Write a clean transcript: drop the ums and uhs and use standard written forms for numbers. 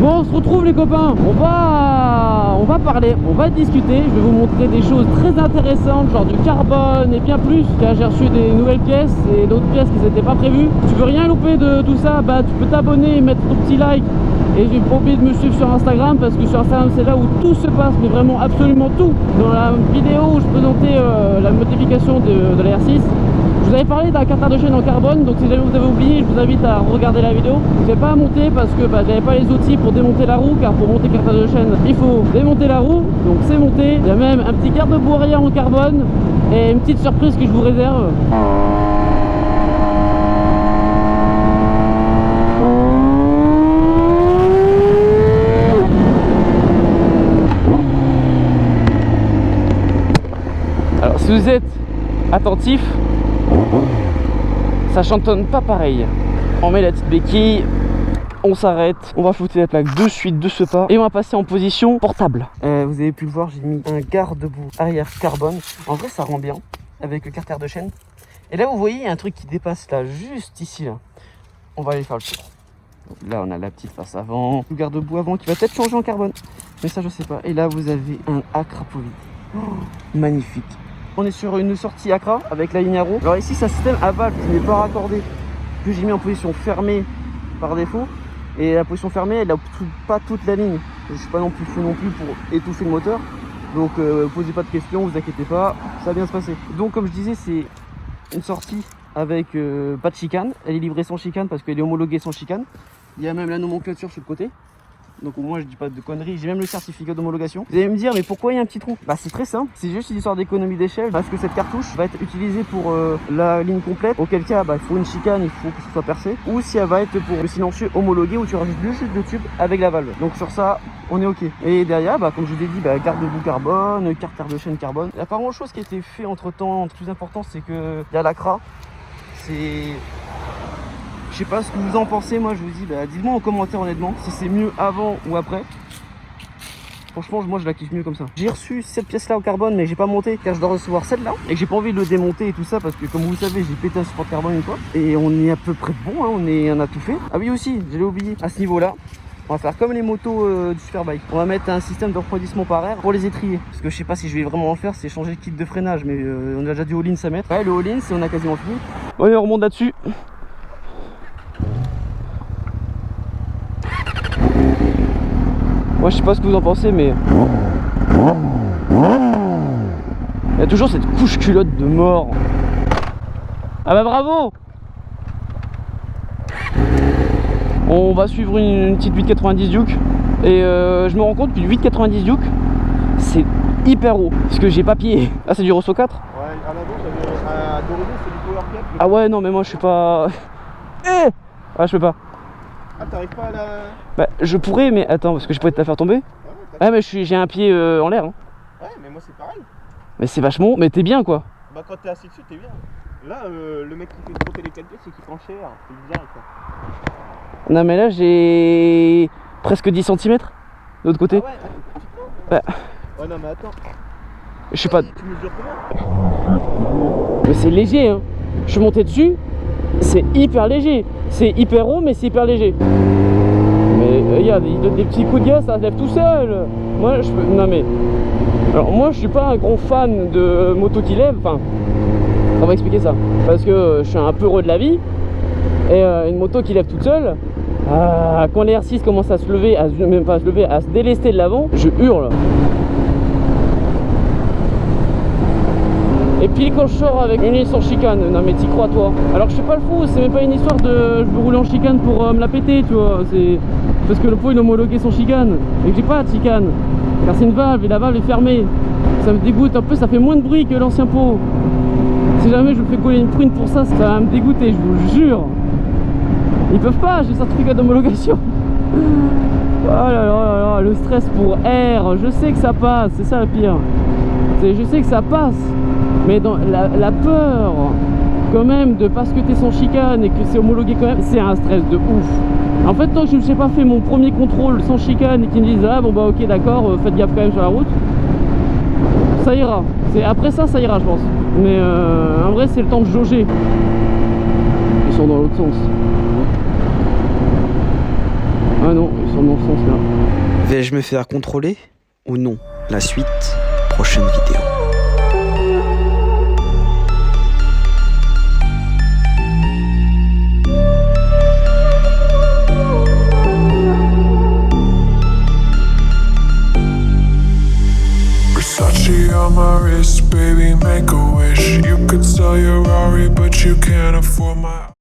Bon, on se retrouve les copains. On va parler, on va discuter. Je vais vous montrer des choses très intéressantes, genre du carbone et bien plus. Car j'ai reçu des nouvelles pièces et d'autres pièces qui n'étaient pas prévues. Si tu veux rien louper de tout ça, bah tu peux t'abonner et mettre ton petit like. Et j'ai pas oublié de me suivre sur Instagram, parce que sur Instagram c'est là où tout se passe, mais vraiment absolument tout. Dans la vidéo où je présentais la modification de la R6, je vous avais parlé d'un carter de chaîne en carbone. Donc si jamais vous avez oublié, je vous invite à regarder la vidéo. Je n'ai pas à monter parce que j'avais pas les outils pour démonter la roue, car pour monter le carter de chaîne il faut démonter la roue. Donc c'est monté. Il y a même un petit garde-boue arrière en carbone et une petite surprise que je vous réserve. Alors si vous êtes attentif, ça chantonne pas pareil. On met la petite béquille, on s'arrête, on va foutre la plaque de suite de ce pas et on va passer en position portable. Vous avez pu le voir, j'ai mis un garde-boue arrière carbone. En vrai ça rend bien avec le carter de chaîne. Et là vous voyez, il y a un truc qui dépasse là, juste ici là. On va aller faire le tour. Donc là on a la petite face avant, le garde-boue avant qui va peut-être changer en carbone, mais ça je sais pas. Et là vous avez un Acrapovi. Oh, magnifique. On est sur une sortie Acra avec la ligne Arrow. Alors ici c'est un système à valve qui n'est pas raccordé, que j'ai mis en position fermée par défaut. Et la position fermée elle n'a pas toute la ligne. Je suis pas non plus fou non plus pour étouffer le moteur. Donc posez pas de questions, vous inquiétez pas, ça va bien se passer. Donc comme je disais, c'est une sortie avec pas de chicane. Elle est livrée sans chicane parce qu'elle est homologuée sans chicane. Il y a même la nomenclature sur le côté. Donc au moins je dis pas de conneries, j'ai même le certificat d'homologation. Vous allez me dire, mais pourquoi il y a un petit trou? Bah c'est très simple, c'est juste une histoire d'économie d'échelle, parce que cette cartouche va être utilisée pour la ligne complète, auquel cas il faut une chicane, il faut que ce soit percé, ou si elle va être pour le silencieux homologué où tu rajoutes juste le tube avec la valve. Donc sur ça on est ok. Et derrière, comme je vous ai dit, garde-boue carbone, carter de chaîne carbone. Il n'y a pas grand chose qui a été fait entre temps. Le plus important c'est que il y a l'Acra. Je sais pas ce que vous en pensez, moi je vous dis, dites-moi en commentaire honnêtement si c'est mieux avant ou après. Franchement moi je la kiffe mieux comme ça. J'ai reçu cette pièce là au carbone mais j'ai pas monté car je dois recevoir celle-là et que j'ai pas envie de le démonter et tout ça parce que comme vous le savez j'ai pété un support carbone une fois et on est à peu près bon, hein, on a tout fait. Ah oui aussi, j'allais oublier, à ce niveau là on va faire comme les motos du Superbike. On va mettre un système de refroidissement par air pour les étriers. Parce que je sais pas si je vais vraiment le faire, c'est changer le kit de freinage, mais on a déjà du all-in à mettre. Ouais, le all-in c'est on a quasiment fini. Allez on remonte là-dessus. Moi je sais pas ce que vous en pensez mais il y a toujours cette couche culotte de mort. Ah bah bravo. On va suivre une petite 890 Duke. Et je me rends compte qu'une 890 Duke c'est hyper haut. Parce que j'ai pas pied. Ah c'est du Rosso 4. Ouais à l'avant à d'origine c'est du Power 4. Ah ouais non mais moi je suis pas. Ah je peux pas. Ah t'arrives pas à la... Bah je pourrais mais attends parce que je pourrais te la faire tomber. Ah mais j'ai un pied en l'air hein. Ouais mais moi c'est pareil. Mais c'est vachement... Mais t'es bien quoi. Bah quand t'es assis dessus t'es bien. Là le mec qui fait trotter les 4 pieds c'est qu'il prend cher. C'est bizarre quoi. Non mais là j'ai presque 10 cm de l'autre côté. Ah ouais, tu peux. Ouais. Ouais non mais attends. Je sais pas. Tu mesures combien? Mais c'est léger hein. Je suis monté dessus. C'est hyper léger. C'est hyper haut mais c'est hyper léger. Mais regarde, il donne des petits coups de gaz, ça se lève tout seul. Moi je peux... Non mais... Alors moi je suis pas un grand fan de moto qui lève. Enfin, on va expliquer ça. Parce que je suis un peu heureux de la vie. Et une moto qui lève toute seule, quand les R6 commencent à se lever, même pas à se lever, à se délester de l'avant, je hurle. Et puis quand je sors avec une ligne sans chicane, non mais t'y crois toi. Alors que je suis pas le fou, c'est même pas une histoire de je veux rouler en chicane pour me la péter, tu vois. C'est parce que le pot il est homologué sans chicane et que j'ai pas de chicane. Car c'est une valve et la valve est fermée. Ça me dégoûte un peu, ça fait moins de bruit que l'ancien pot. Si jamais je me fais coller une prune pour ça, ça va me dégoûter, je vous jure. Ils peuvent pas, j'ai le certificat d'homologation. Oh là là là là, le stress pour R, je sais que ça passe, c'est ça le pire. Je sais que ça passe, mais dans la peur quand même de parce que t'es sans chicane et que c'est homologué quand même, c'est un stress de ouf. En fait, tant que je ne sais pas fait mon premier contrôle sans chicane et qu'ils me disent ah bon bah ok d'accord, faites gaffe quand même sur la route, ça ira. Après ça ira je pense. Mais en vrai c'est le temps de jauger. Ils sont dans l'autre sens. Ah non, ils sont dans ce sens là. Vais-je me faire contrôler ou non? La suite, prochaine vidéo. Versace on my wrist, baby, make a wish. You could sell your Rari, but you can't afford my